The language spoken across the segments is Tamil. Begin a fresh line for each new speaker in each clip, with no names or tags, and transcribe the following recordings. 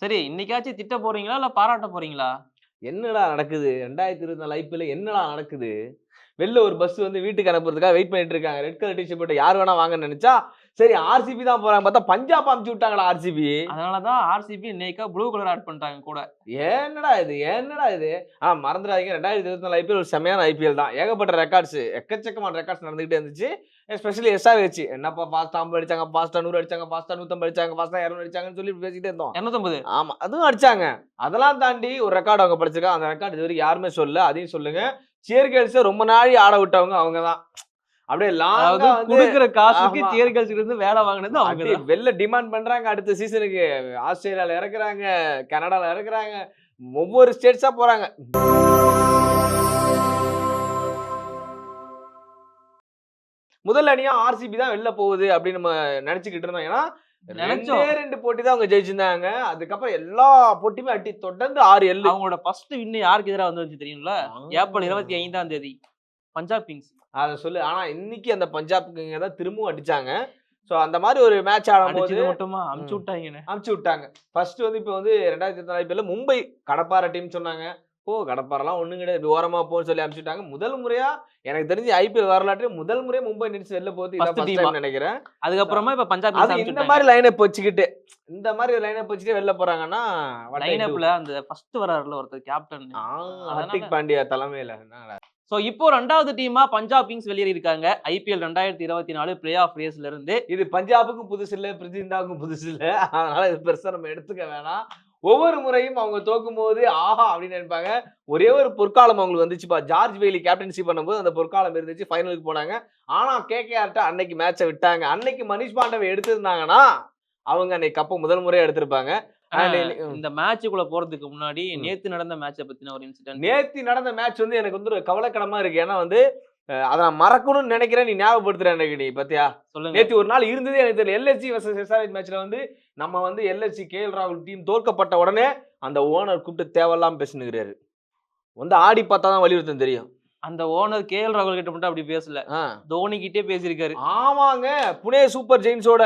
சரி, இன்னைக்காச்சும் திட்ட போறீங்களா? இல்ல பாராட்ட போறீங்களா?
என்னடா நடக்குது? 2024 ஐபிஎல்ல என்னடா நடக்குது? வெளில ஒரு பஸ் வந்து வீட்டுக்கு அனுப்புறதுக்காக வெயிட் பண்ணிட்டு இருக்காங்க. ரெட் கலர் டீ ஷர்ட் போட்டு யார் வேணா வாங்கன்னு நெனச்சா, சரி ஆர்சிபி தான் போறாங்க பார்த்தா பஞ்சாப் அனுப்பிச்சு விட்டாங்கடா ஆர்சிபி.
அதனால தான் ஆர்சிபி இன்னைக்கா ப்ளூ கலர் ஆட் பண்ணிட்டாங்க கூட.
என்னடா இது? என்னடா இது? மறந்துறாதீங்க 2024 ஐபிஎல் ஒரு செம்மையான ஐபிஎல் தான். ஏகப்பட்ட ரெக்கார்ட்ஸ் எக்கச்சக்கமான ரெக்கார்ட்ஸ் நடந்துகிட்டே இருந்துச்சு. எஸ்பெஷலி எஸ்ஆர்ஹெச் என்னப்பா ஃபாஸ்ட்டா 50 அடிச்சாங்க, ஃபாஸ்ட்டா 100 அடிச்சாங்க, ஃபாஸ்ட்டா 150 அடிச்சாங்க, ஃபாஸ்ட்டா 200 அடிச்சாங்கன்னு சொல்லி பேசிட்டே இருந்தோம்.
250.
ஆமா. அதுவும் அடிச்சாங்க. அதெல்லாம் தாண்டி ஒரு ரெக்கார்ட் அவங்க படிச்சிருக்காங்க. அந்த ரெக்கார்ட் இதுவரைக்கும் யாருமே சொல்லல. அதையும் சொல்லுங்க. சியர் கேர்ல்ஸ ரொம்ப நாழி ஆட விட்டவங்க அவங்க தான். அப்படியே
அதாவது
லாங்கா வந்து
குடுக்குற காசுக்கு
ஆமா.
சியர் கேர்ள்ஸ்ல இருந்து வேலை வாங்குனது அவங்க
அடி
தான்.
வெள்ள டிமாண்ட் பண்றாங்க அடுத்த சீசனுக்கு. ஆஸ்திரேலியால இறக்குறாங்க, கனடால இறக்குறாங்க. ஒவ்வொரு ஸ்டேட்ஸா போறாங்க. முதல் அணியா ஆர்சிபி தான் வெளில போகுது அப்படின்னு நம்ம நெனச்சுக்கிட்டு இருந்தோம். ஏன்னா 2
நெனச்சோம்.
2 போட்டி தான் அவங்க ஜெயிச்சிருந்தாங்க. அதுக்கப்புறம் எல்லா போட்டியுமே அடி தொடர்ந்து 6 எல்லு.
அவங்களோட ஃபர்ஸ்ட் வின் யாருக்கு எதிரா வந்துச்சு தெரியுங்களா? ஏப்ரல்
ஆ.
25ஆம் தேதி. பஞ்சாப் கிங்ஸ்.
அத சொல்லு. ஆனா இன்னைக்கு அந்த பஞ்சாப்க்கு தான் திரும்பவும் அடிச்சாங்க. சோ அந்த மாரி ஒரு மேட்ச் ஆடும்போது
அடிச்சது மட்டுமா அமுச்சு
ம்.
விட்டாய்ங்கண்ணே.
அனுப்பிச்சு விட்டாங்க. ஃபர்ஸ்ட் வந்து இப்ப வந்து 2024 ஐபிஎல்ல மும்பை கடப்பார டீம் சொன்னாங்க. கடப்பாரெல்லாம் ஒண்ணும் கிடையாது. இப்படி ஓரமா போன்னு சொல்லி அனுப்பிச்சு விட்டாங்க. முதல் முறையா எனக்கு தெரிஞ்சு ஐபிஎல் வரலாற்றிலே முதல் முறையா மும்பை இந்தியன்ஸ் வெளில போகுது. இதான்
ஃபர்ஸ்ட்
ஃபர்ஸ்ட்
டீமா.
டைம் நெனைக்கிறேன்.
அதுக்கப்புறமா இப்ப பஞ்சாப் கிங்ஸ்
அது
அனுப்பிச்சு
இந்த
விட்டாங்க.
மாரி லைன் அப் வச்சுக்கிட்டு இந்த மாரி ஒரு லைன் அப் வச்சுட்டு வெளில போறாங்கன்னா வாட் ஐ
லைன்
டூ.
அப்ல அந்த ஃபர்ஸ்ட் வராருல ஒருத்தர் கேப்டன்.
ஆ
அதனால
ஹர்திக் பாண்டியா தலைமையில. என்னடா
சோ இப்போ 2வது டீமா பஞ்சாப் கிங்ஸ் வெளியேறி இருக்காங்க. ஐபிஎல் 2024 பிளே ஆஃப் ரேஸ்ல இருந்து.
இது பஞ்சாபுக்கும் புதுசு இல்ல, பிரிஜிந்தாவுக்கும் புதுசு இல்ல. அதனால இது பெருசா நம்ம எடுத்துக்க வேணாம். ஒவ்வொரு முறையும் அவங்க தோக்கும்போது, ஆஹா! அப்படின்னு நினைப்பாங்க. ஒரே ஒரு பொற்காலம் அவங்களுக்கு வந்துச்சுப்பா. ஜார்ஜ் பெய்லி கேப்டன்சி பண்ணும்போது அந்த பொற்காலம் இருந்துச்சு. ஃபைனலுக்கு போனாங்க. ஆனா கேகேஆர்ட்ட அன்னைக்கு மேட்ச விட்டாங்க. அன்னைக்கு மனிஷ் பாண்டவ எடுத்திருந்தாங்கன்னா, அவங்க அன்னைக்கு கப்ப முதல் முறையா எடுத்திருப்பாங்க.
ஆனா
அண்ட்
இந்த மேட்ச்க்குள்ள போறதுக்கு முன்னாடி
ம்.
நேத்து நடந்த மேட்ச பத்தின ஒரு இன்சிடென்ட்.
நேத்து நடந்த மேட்ச் வந்து எனக்கு வந்து ஒரு கவலைக்கிடமா இருக்கு. ஏன்னா வந்து, அத நான் மறக்கணும்னு நெனைக்கிறேன். நீ ஞாபகப்படுத்துற எனக்கு நீ பாத்தியா?
சொல்லுங்க.
நேத்து ஒரு நாள் இருந்ததே எனக்கு தெரியல. எல்எஸ்ஜி வெர்சஸ் எஸ்ஆர்எச் மேட்ச்ல வந்து நம்ம வந்து எல்எஸ்ஜி கேஎல் ராகுல் டீம் தோற்கப்பட்ட உடனே அந்த ஓனர் கூப்பிட்டு தேவையில்லாம பேசினுக்கிறாரு. வந்து ஆடி பார்த்தா தான் வலியுறுத்தும் தெரியும்.
அந்த ஓனர் கேஎல் ராகுல் கிட்ட மட்டும் அப்படி பேசல.
ஆ.
தோனி கிட்டே பேசியிருக்காரு.
ஆமாங்க. புனே சூப்பர் ஜெயின்ஸோட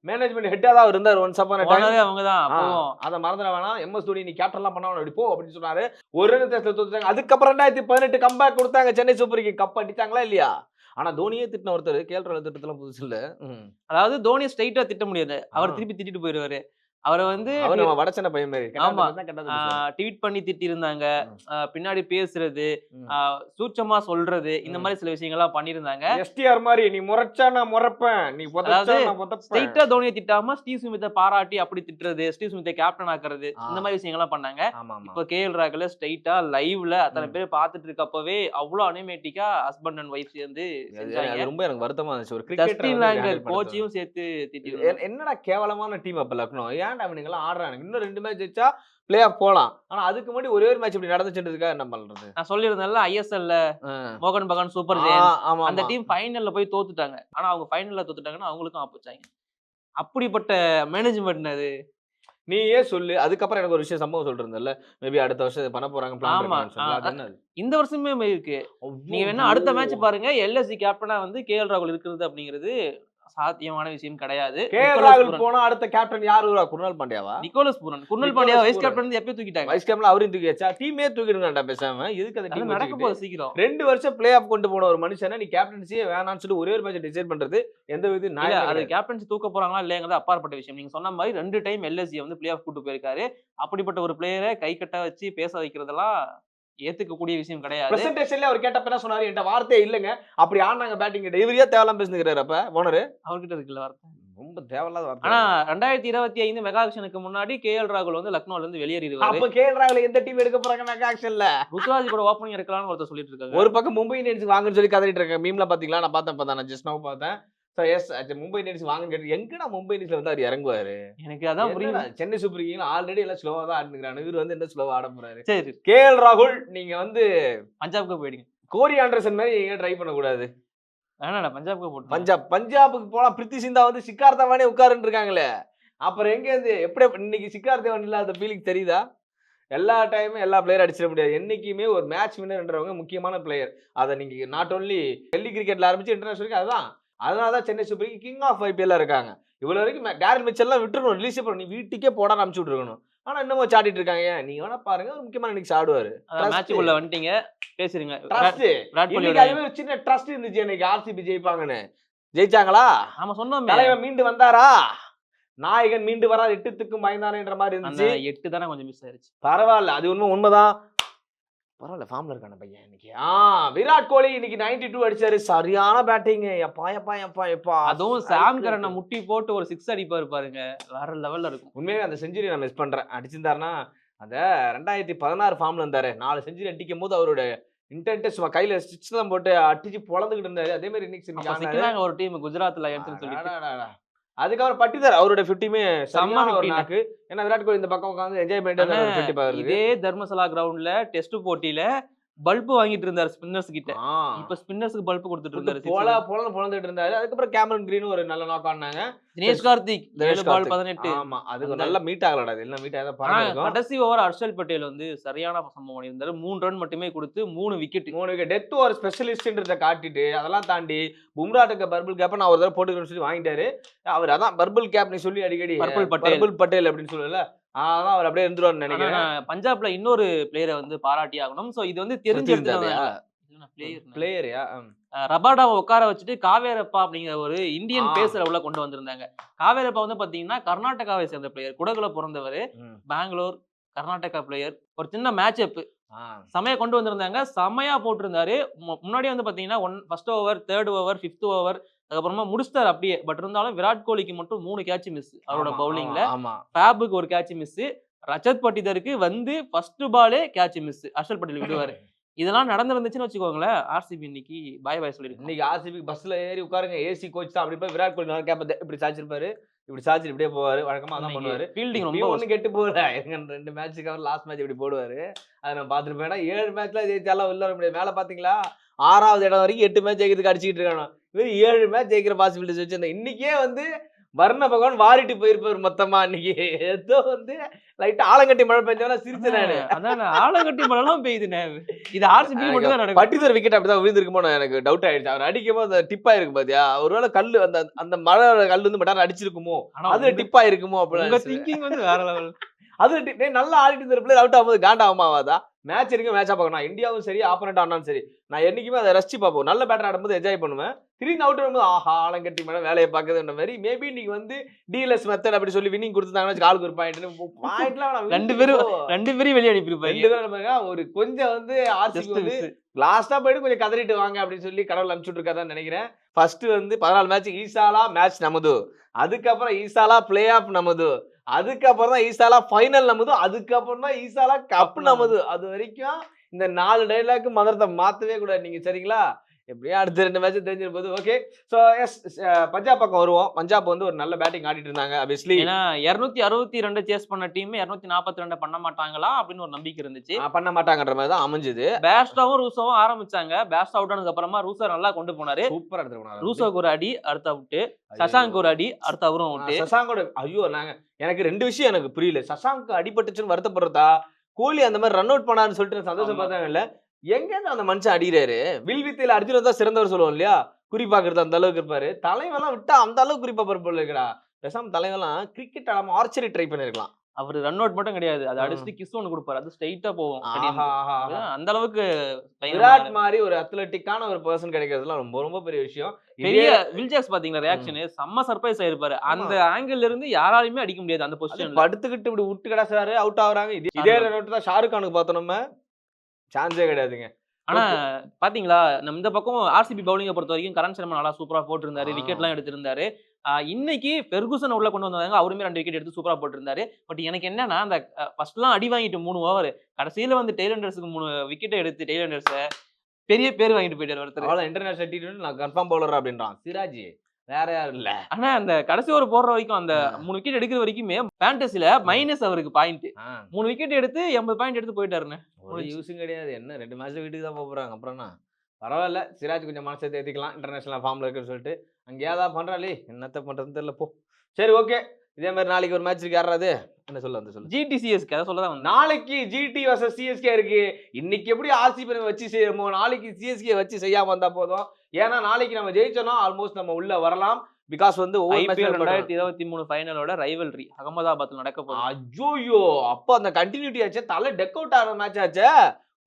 மேனேஜ்மென்ட் ஹெட்டா தான் அவர் இருந்தாரு ஒன்ஸ் அப்பான் எ டைம்.
ஓனரே அவங்க தான் அப்பவும்.
அத மறந்துட வேணாம். எம்எஸ் தோனி நீ கேப்டன்லாம் பண்ண வேணாம். அப்படி போ அப்படின்னு சொன்னாரு. ஒரு ரன் வித்தியாசத்துல தோத்துட்டாங்க. அதுக்கப்புறம் 2018 கம்பேக் குடுத்தாங்க. சென்னை சூப்பர் கிங் கப் அடிச்சாங்களா இல்லையா? ஆனா தோனியே திட்டின ஒருத்தர் கேஎல் ராகுல் திட்டத்தெல்லாம் புதுசு இல்ல. ம்.
அதாவது தோனிய ஸ்ட்ரெய்ட்டா திட்ட முடியாது.
ஆ.
அவர் திருப்பி திட்டிட்டு போயிருவாரு. அவர வந்து
அவரு நம்ம வடசென்னை பையன் மாரி.
ஆமா.
கெட்டாத பேசுவாரு.
ட்வீட் பண்ணி திட்டியிருந்தாங்க.
ம்.
பின்னாடி பேசுறது,
ம்.
சூட்சமா சொல்றது, இந்த
ம்.
மாரி சில விஷயங்கள்லாம் பண்ணியிருந்தாங்க.
எஸ்டிஆர் மாரி நீ முறைச்சா நான் முறைப்பேன். நீ
அதாவது
புதைச்சா நான் புதைப்பேன்.
ஸ்ட்ரெய்ட்டா தோனிய திட்டாம ஸ்டீவ் ஸ்மித்த பாராட்டி அப்படி திட்டுறது, ஸ்டீவ் ஸ்மித்த கேப்டன் ஆக்குறது,
ஆ.
இந்த மாரி விஷயங்கள்லாம் பண்ணாங்க.
ஆமாமா.
இப்ப கேஎல் ராகுல ஸ்ட்ரெய்ட்டா லைவ்ல அத்தன
ம்.
பேர் பார்த்துட்டு இருக்கப்பவே அவ்ளோ அனிமேட்டிக்கா ஹஸ்பண்ட் அண்ட் ஒய்ஃப் சேர்ந்து செஞ்சாங்க.
அது ரொம்ப எனக்கு வருத்தமா இருந்துச்சு. ஒரு கிரிக்கெட்டர
ஜஸ்டின்
வந்து
லாங்கர்
ஹேண்டில் பண்றது.
கோச்சையும் சேர்த்து திட்டியிருந்தாங்க.
என்னடா கேவலமான டீம் அப்ப லக்னோ. ஏன்டா இவனுங்கலாம் ஆடுறானுங்க. இன்னும் 2 மேட்ச் ஜெயிச்சா பிளே ஆஃப் போலாம். ஆனா அதுக்கு முன்னாடி ஒரே ஒரு மேட்ச் இப்படி நடந்துச்சுன்றதுக்காக என்ன பண்றது?
நான் சொல்லியிருந்தேன்ல ஐஎஸ்எல்ல
ஆ.
மோகன் பகான் சூப்பர் ஜெயண்ட்ஸ். அந்த
ஆமாமா.
டீம் ஃபைனல்ல போய் தோத்துட்டாங்க. ஆனா அவங்க ஃபைனல்ல தோத்துட்டாங்கன்னா அவங்களுக்கும் ஆப்போச்சாங்க. அப்படிப்பட்ட மேனேஜ்மெண்ட் அது.
நீயே சொல்லு. அதுக்கப்புறம் எனக்கு ஒரு விஷயம் சம்பவம் சொல்லிருந்தல்ல. மேபி அடுத்த வருஷம் இத பண்ண போறாங்க பிளான்
ஆமா.
இருக்கான்னு சொல்லல. அது என்னது?
இந்த வருஷமே இருக்கு. நீங்க வேணா
அவ்ளோ
அடுத்த மேட்ச் பாருங்க. எல்எஸ்ஜி கேப்டனா வந்து கேஎல் ராகுல் இருக்கிறது அப்படிங்கிறது சாத்தியமான விஷயம் கிடையாது.
கேஎல் ராகுல் போனா அடுத்த கேப்டன் யாரு வருவா? குர்னால் பாண்டியாவா?
Nicholas Pooran. Krunal
Nicholas
Pandya vice
Pooran.
Captain வந்து எப்பயோ தூக்கிட்டாங்க.
வைஸ் கேப்டன்ல அவரையும் தூக்கியாச்சா? டீமே தூக்கிடுங்கடா பேசாம. எதுக்கு அந்த
அது
டீம்
நடக்க
வச்சுக்கிட்டு?
போகுது சீக்கிரம்.
2 வருஷம் பிளே ஆஃப் கொண்டு போன ஒரு மனுஷன நீ கேப்டன்சியே வேணாம்னு சொல்லி ஒரே ஒரு மேட்ச் டிசைட் பண்றது எந்த வித
இல்ல
நியாயமே
அது
கிடையாது.
கேப்டன்சி தூக்க போறாங்களா இல்லையாங்கிறது அப்பாற்பட்ட விஷயம். நீங்க சொன்ன மாரி 2 டைம் எல்எஸ்ஜி வந்து பிளே ஆஃப் கூட்டு போயிருக்காரு. அப்படிப்பட்ட ஒரு பிளேயர கை கட்ட வச்சு பேச வைக்கிறதெல்லாம் ஏத்துக்கக்கூடிய விஷயம் கிடையாது.
பிரசன்டேஷன்ல அவர் கேட்டப்ப என்ன சொன்னாரு? என்ட்ட வார்த்தையே இல்லங்க. அப்படி ஆடுனாங்க பேட்டிங் கிட்ட. இவரு ஏன் தேவையில்லாம பேசினுக்கிறாரு அப்ப ஓனரு?
அவர்கிட்ட இருக்குல்ல வார்த்தை.
ரொம்ப தேவையில்லாத வார்த்தை.
ஆனா 2025 மெகா ஆக்ஷனுக்கு முன்னாடி கேஎல் ராகுல் வந்து லக்னோல இருந்து வெளியேறிருவாரு.
அப்ப கேஎல் ராகுல எந்த டீம் எடுக்க போறாங்க மெகா ஆக்ஷன்ல?
ருத்துராஜ் கூட ஓப்பனிங் இருக்கலாம்னு ஒருத்தர் சொல்லிட்டு இருக்காங்க.
ஒரு பக்கம் மும்பை இந்தியன்ஸ் வாங்குன்னு சொல்லி கதறிட்டு இருக்காங்க. மீம்ல பாத்தீங்களா? நான் பார்த்தேன் இப்பதான். நான் ஜஸ்ட் நவ் பார்த்தேன். சோ எஸ் மும்பை இந்தியன்ஸ் வாங்குன்னு கேட்டு எங்கடா மும்பை இந்தியன்ஸ்ல வந்து அவர் இறங்குவாரு?
எனக்கு அதான் புரியல.
என்னடா சென்னை சூப்பர் கிங்ல ஆல்ரெடி எல்லாம் ஸ்லோவா தான் ஆடினுக்கிறாங்க. இவரு வந்து என்ன ஸ்லோவா ஆட போறாரு?
சரி
கேஎல் ராகுல் நீங்க வந்து
பஞ்சாப்க்கு போயிடுங்க.
கோரி ஆண்டர்சன் மாதிரி நீங்க ட்ரை பண்ணக்கூடாது.
வேணாடா பஞ்சாப்க்கு போட்டு.
பஞ்சாபுக்கு போலாம். பிரித்தி சிந்தா வந்து சிக்கார் தவானே உட்காருன்னு இருக்காங்களே. அப்புறம் எங்க இருந்து எப்படி இன்னைக்கு சிக்கார் தவான் இல்லாத ஃபீலிங் தெரியுதா? எல்லா டைமும் எல்லா பிளேயரும் அடிச்சிட முடியாது. என்னைக்குமே ஒரு மேட்ச் வின்னர்ன்றவங்க முக்கியமான பிளேயர். அத நீங்க நாட் ஒன்லி கல்லி கிரிக்கெட்ல ஆரம்பிச்சு இன்டர்நேஷனல் வரைக்கும் அதுதான். அதனால தான் Chennai super king of IPL இருக்காங்க. இவ்வளவு வரைக்கும் டேரல் மிச்சல்லாம் விட்டுறணும், ரிலீஸ் பண்ணணும், நீ வீட்டுக்கே போடான்னு அனுப்பிச்சு விட்டுருக்கணும். ஆனா இன்னமும் சாட்டிட்டு இருக்காங்க. நீங்க வேணா பாருங்க, ஒரு முக்கியமான இன்னைக்கு ஆடுவாரு.
மேட்சுக்குள்ள வந்துட்டீங்க பேசுறீங்க.
ட்ரஸ்ட்
விராட்
இன்னைக்கு
கோலியோட
அதுவே ஒரு சின்ன ட்ரஸ்ட் இருந்துச்சு எனக்கு, ஆர்சிபி ஜெயிப்பாங்கன்னு. ஜெயிச்சாங்களா?
ஆமா சொன்னோமே.
தலைவன் மீண்டு வந்தாரா? நாயகன் மீண்டு வராது 8 திக்கும் பயந்தானேன்ற மாதிரி
அந்த
இருந்துச்சு.
8 தானே கொஞ்சம் மிஸ் ஆயிருச்சு.
பரவாயில்ல, அது உண்மைதான். பரவாயில்ல, ஃபார்ம்ல இருக்கான பையன் இன்னைக்கு. விராட் கோலி இன்னைக்கு 92 அடிச்சாரு. சரியான பேட்டிங். எப்பா.
அதுவும் சாம் கரனை முட்டி போட்டு ஒரு 6 அடிப்பாரு பாருங்க, வேற லெவல்ல இருக்கும்.
உண்மையாவே அந்த செஞ்சுரி நான் மிஸ் பண்றேன். அடிச்சிருந்தாருன்னா அந்த 2016 ஃபார்ம்ல இருந்தாரு, 4 செஞ்சுரி அடிக்கும் போது அவரோட இன்டென்ட் சும்மா கையில ஸ்டிச் தான் போட்டு அடிச்சு பொளந்துகிட்டு இருந்தாரு. அதே மாதிரி இன்னைக்கு
ஒரு டீம் குஜராத் லயன்ஸ்னு சொல்லிட்டு.
அதுக்கப்புறம் பட்டிதார் அவரோட 50மே
செம்ம
செம்ம ஒரு
50.
நாக்கு. ஏன்னா விராட் கோலி இந்த பக்கம் உட்கார்ந்து என்ஜாய் பண்ணிட்டு 50 பாக்குறது.
இதே தர்மசலா கிரவுண்ட்ல டெஸ்ட் போட்டியில பல்பு வாங்கிட்டு இருந்தாரு ஸ்பின்னர்ஸ் கிட்ட. இப்ப ஸ்பின்னர்ஸ்க்கு பல்பு கொடுத்துட்டு இருந்தாரு.
பொளந்துட்டு இருந்தாரு. அதுக்கப்புறம் கேமரன் கிரீன் ஒரு நல்ல நாக் ஆனாங்க.
தினேஷ் கார்த்திக் 7 பால் 18.
ஆமா, அது நல்ல மீட் ஆகலடா. இது எல்லாம் மீட் ஆகத பாருங்க.
கடைசி ஓவர் ஹர்ஷல் பட்டேல் வந்து சரியான சம்பவம் பண்ணியிருந்தாரு. 3 ரன் மட்டுமே கொடுத்து 3 விக்கெட்.
டெத் ஓவர் ஸ்பெஷலிஸ்ட்ன்றத காட்டிட்டு அதெல்லாம் தாண்டி பும்ராட்டுக்கு பர்பிள் கேப் நான் ஒரு தடவை போட்டுக்கிறேன்னு சொல்லி வாங்கிட்டாரு. அவர் அதான் பர்பிள் கேப் நீ சொல்லி அடிக்கடி பர்பிள் பட்டேல் அப்படின்னு சொல்லல. அதான் அவர் அப்படியே இருந்துருவாருன்னு நினைக்கிறேன்.
பஞ்சாப்ல இன்னொரு பிளேயரை வந்து பாராட்டி ஆகணும். சோ இது வந்து தெரிஞ்சிருந்தாங்க.
பிளேயர்யா
ரபாடாவை உட்கார வச்சுட்டு காவேரப்பா அப்படிங்கிற ஒரு இந்தியன் பேசரை உள்ள கொண்டு வந்திருந்தாங்க. காவேரப்பா வந்து பாத்தீங்கன்னா கர்நாடகாவை சேர்ந்த பிளேயர், குடகுல பிறந்தவர், பெங்களூர் கர்நாடகா பிளேயர். ஒரு சின்ன மேட்ச் அப் செமையா கொண்டு வந்திருந்தாங்க, செமையா போட்டிருந்தாரு. முன்னாடியே வந்து பாத்தீங்கன்னா first over, third over, 5th over அதுக்கப்புறமா முடிச்சிட்டாரு அப்படியே. பட் இருந்தாலும் விராட் கோலிக்கு மட்டும் 3 கேட்ச் மிஸ் அவரோட பவுலிங்ல. ஃபேபுக்கு ஒரு கேட்ச் மிஸ், ரஜத் பட்டிதருக்கு வந்து ஃபர்ஸ்ட் பாலே கேட்ச் மிஸ், ஹர்ஷல் பட்டேல் விடுவாரு. இதெல்லாம் நடந்துருந்துச்சுன்னு வச்சுக்கோங்களேன், ஆர்சிபி இன்னைக்கு பாய் பாய் சொல்லிருக்கு.
இன்னைக்கு ஆர்சிபி பஸ்ல ஏறி உட்காருங்க, ஏசி கோச் தான் அப்படி போய் விராட் கோலி நான் கேப்ப இப்படி சாச்சிருப்பாரு, இப்படி சாச்சி இப்படியே போவாரு. வழக்கமா அதான் பண்ணுவாரு.
ஃபீல்டிங் ரொம்ப
ஒண்ணு கெட்டு போகல. 2 மேட்சுக்கு அவர் லாஸ்ட் மேட்ச் இப்படி போடுவாரு. அதை நான் பார்த்துருப்பேன். 7 மேட்ச்ல ஜெயிச்சாலும் உள்ள வர முடியாது. மேல பாத்தீங்களா 6வது இடம் வரைக்கும் 8 மேட்ச் ஜெயிக்கிறதுக்கு அடிச்சுக்கிட்டு இருக்கானோ. இவர் 7 மேட்ச் ஜெயிக்கிற பாசிபிலிட்டிஸ் வச்சிருந்தேன். இன்னைக்கே வந்து வர்ண பகவான் வாரிட்டு போயிருப்பாரு மொத்தமா. இன்னைக்கு ஏதோ வந்து லைட்டா ஆலங்கட்டி மழை பெஞ்சவனா சிரிச்சேன் நானு.
அதான் ஆலங்கட்டி மழை எல்லாம் பெய்யுதுனே. இது ஆர்சிபி மட்டும் தான் நடக்கும்.
பட்டிதர் விக்கெட் அப்படிதான் விழுந்திருக்குமோ எனக்கு டவுட் ஆயிடுச்சு. அவர் அடிக்கும் போது டிப்பா இருக்கு பாத்தியா, ஒருவேளை கல்லு அந்த மழை கல்லு வந்து மட்டார அடிச்சிருக்குமோ, அது டிப்பா இருக்குமோ அப்படின்னு.
திங்கிங் வந்து வேற லெவல்.
அது நல்லா ஆடிட்டு இருந்த பிளேயர் அவுட் ஆகும்போது காண்டா ஆமாவாதா? மேட்ச் இருக்கு, மேட்சா பார்க்கணும். இந்தியாவும் சரி ஆப்போனன்ட் ஆனாலும் சரி, நான் என்னைக்குமே அதை ரசிச்சு பார்ப்போம். நல்ல பேட்டர் ஆடும்போது என்ஜாய் பண்ணுவேன். திடீர்னு அவுட் வரும்போது ஆஹா ஆலங்கட்டி மேடம் வேலையை பார்க்குதுன்ற மாதிரி. மேபி இன்னைக்கு வந்து டிஎல்எஸ் மெத்தட் அப்படி சொல்லி வின்னிங் கொடுத்துட்டாங்கன்னா ஆளுக்கு ஒரு பாயிண்ட்லாம் 2
பேரும் வெளியே அனுப்பியிருப்பாங்க.
ஒரு கொஞ்சம் வந்து ஆர்சிபி வந்து லாஸ்டா போயிட்டு கொஞ்சம் கதறிட்டு வாங்க அப்படின்னு சொல்லி கடவுள் அனுப்பிச்சுட்டு இருக்காதான் நினைக்கிறேன். ஃபர்ஸ்ட் வந்து 14 மேட்ச் ஈசாலா மேட்ச் நமது, அதுக்கப்புறம் ஈசாலா பிளே ஆஃப் நமது, அதுக்கப்புறம் தான் ஈசாலா ஃபைனல் நமது, அதுக்கப்புறம் தான் ஈசாலா கப் நமது. அது வரைக்கும் இந்த 4 டைலாக் மதரத்தை மாத்தவே கூடாது நீங்க, சரிங்களா? எப்படியா அடுத்த 2 மேட்ச் தெரிஞ்சிருப்போது. ஓகே, சோ எஸ், பஞ்சாப் பக்கம் வருவோம். பஞ்சாப் வந்து ஒரு நல்ல பேட்டிங் ஆடிட்டு இருந்தாங்க. ஆப்வியஸ்லி
ஏன்னா 262 சேஸ் பண்ண டீம் 242 பண்ண மாட்டாங்களா அப்படின்னு ஒரு நம்பிக்கை இருந்துச்சு.
பண்ண மாட்டாங்கன்ற மாதிரி தான் அமைஞ்சது.
பேஸ்டாவும் ரூசோவும் ஆரம்பிச்சாங்க. பேஸ்ட் அவுட் ஆனதுக்கு அப்புறமா ரூசோ நல்லா கொண்டு போனாரு.
சூப்பரா எடுத்து போனாரு.
ரூசோக்கு ஒரு அடி, அடுத்த அவுட். சசாங்க் ஒரு அடி, அடுத்த அவரும் அவுட்.
சசாங்கோட ஐயோ எனக்கு 2 விஷயம் எனக்கு புரியல. சசாங்க் அடிபட்டுச்சுன்னு வருத்தப்படுறதா, கோலி அந்த மாதிரி ரன் அவுட் பண்ணாருன்னு சொல்லிட்டு சந்தோஷம் பார்த்தாங்க. இல்ல எங்க அந்த மனுஷன் அடிக்கிறாரு? வில் வித்தையில அர்ஜுன் தான் சிறந்தவர் சொல்லுவோம் இல்லையா, குறிப்பாக்குறது அந்த அளவுக்கு இருப்பாரு. தலைவெல்லாம் விட்டா அந்த அளவுக்கு குறிப்பா பருப்பு இருக்கடா. பேசாம தலைவெல்லாம் கிரிக்கெட் ஆடாம ஆர்ச்சரி ட்ரை பண்ணிருக்கலாம்.
அவர் ரன் அவுட் மட்டும் கிடையாது, அது அடிச்சுட்டு கிஸ் ஒன்று கொடுப்பாரு, அது ஸ்ட்ரைட்டா போகும். அந்த அளவுக்கு
விராட் மாதிரி ஒரு அத்லெட்டிக்கான ஒரு பர்சன் கிடைக்கிறதுலாம் ரொம்ப ரொம்ப பெரிய விஷயம்.
பெரிய வில்ஜாக்ஸ் பாத்தீங்களா ரியாக்ஷன், செம்ம சர்ப்ரைஸ் ஆயிருப்பாரு. அந்த ஆங்கிள் இருந்து யாராலையுமே அடிக்க முடியாது அந்த பொசிஷன்ல.
படுத்துக்கிட்டு இப்படி விட்டு கிடச்சாரு, அவுட் ஆகுறாங்க. இதே நோட்டு தான் ஷாருக் கானுக்கு பார்த்தோம் நம்ம, சான்ஸே கிடையாதுங்க.
ஆனா பாத்தீங்களா நம்ம இந்த பக்கம் ஆர்சிபி பவுலிங்கை பொறுத்த வரைக்கும் கரண் சர்மா நல்லா சூப்பரா போட்டிருந்தாரு, விக்கெட் எல்லாம் எடுத்திருந்தாரு. இன்னைக்கு பெர்குசன் உள்ள கொண்டு வந்தாங்க, அவருமே 2 விக்கெட் எடுத்து சூப்பரா போட்டிருந்தாரு. பட் எனக்கு என்னன்னா அந்த ஃபர்ஸ்ட் எல்லாம் அடி வாங்கிட்டு 3 ஓவர், கடைசியில வந்து டெய்லண்டர்ஸுக்கு 3 விக்கெட் எடுத்து டெய்லண்டர்ஸ் பெரிய பேர் வாங்கிட்டு போயிட்டாரு ஒருத்தர்.
அவ்வளவு இன்டர்நேஷனல் T20 நான் கன்ஃபார்ம் பவுலர் அப்படின்றான் சிராஜ், வேற யாரும் இல்ல.
ஆனா அந்த கடைசி ஓவர் போடுற வரைக்கும் அந்த 3 விக்கெட் எடுக்கிற வரைக்குமே ஃபேண்டசில மைனஸ் அவருக்கு பாயிண்ட். 3 விக்கெட் எடுத்து 80 பாயிண்ட் எடுத்து போயிட்டாருன்னு.
ஒரு யூஸும் கிடையாது. என்ன 2 மேட்ச்ல வீட்டுக்கு தான் போறாங்க. அப்புறம்னா பரவாயில்ல, சிராஜ் கொஞ்சம் மனசை தேத்திக்கலாம், இன்டர்நேஷனல் ஃபார்ம்ல இருக்குன்னு சொல்லிட்டு. அங்கேயாதான் பண்றாளே, என்னத்த பண்றதுன்னு தெரியல போ. சரி ஓகே, இதே மாதிரி நாளைக்கு ஒரு மேட்ச் இருக்கு, யாராவது என்ன சொல்ல வந்து சொல்லு.
ஜிடிசிஎஸ்க்கு அதை சொல்லதான் வந்தேன்.
நாளைக்கு ஜிடி வர்சஸ் சிஎஸ்கே இருக்கு. இன்னைக்கு எப்படி ஆர்சிபி வச்சு செய்யறோமோ நாளைக்கு சிஎஸ்கே வச்சு செய்யாம வந்தா போதும். ஏன்னா நாளைக்கு நம்ம ஜெயிச்சோம்னா ஆல்மோஸ்ட் நம்ம உள்ள வரலாம். பிகாஸ் வந்து
ஐபிஎல் 2023 ஃபைனலோட ரைவல்ரி அகமதாபாத்ல நடக்க போகுது.
அஜோயோ, அப்ப அந்த கண்டினியூட்டி ஆச்சே, தலை டெக் அவுட் ஆன மேட்ச் ஆச்சே,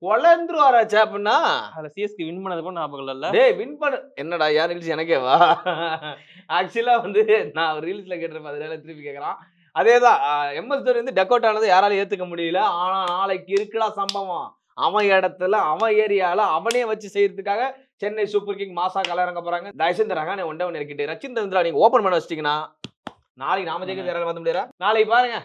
பொழந்துருவாராச்சே அப்படின்னா
அதுல சிஎஸ்கே வின் பண்ணது கூட ஞாபகம் இல்ல.
டேய் வின் பண்ண என்னடா யார் ரீல்ஸ் எனக்கேவா? ஆக்சுவலா வந்து நான் ரீல்ஸ்ல கேட்டிருப்பேன், அதனால திருப்பி கேட்கறான். அதேதான் எம்எஸ் தோனி வந்து டெக் அவுட் ஆனது யாராலும் ஏத்துக்க முடியல. ஆனா நாளைக்கு இருக்குடா சம்பவம். அவன் இடத்துல அவன் ஏரியால அவனே வச்சு செய்யறதுக்காக சென்னை சூப்பர் கிங் மாசா கலரங்க போறாங்க. தயவுசெய்து ரகானே ஒன் இறக்கிட்டு ரச்சின் ரவீந்திரா நீங்க ஓபன் பண்ண வச்சிட்டீங்கன்னா நாளைக்கு நாம ஜெயிக்க யாராலும் பார்த்து முடியாதா? நாளைக்கு பாருங்க.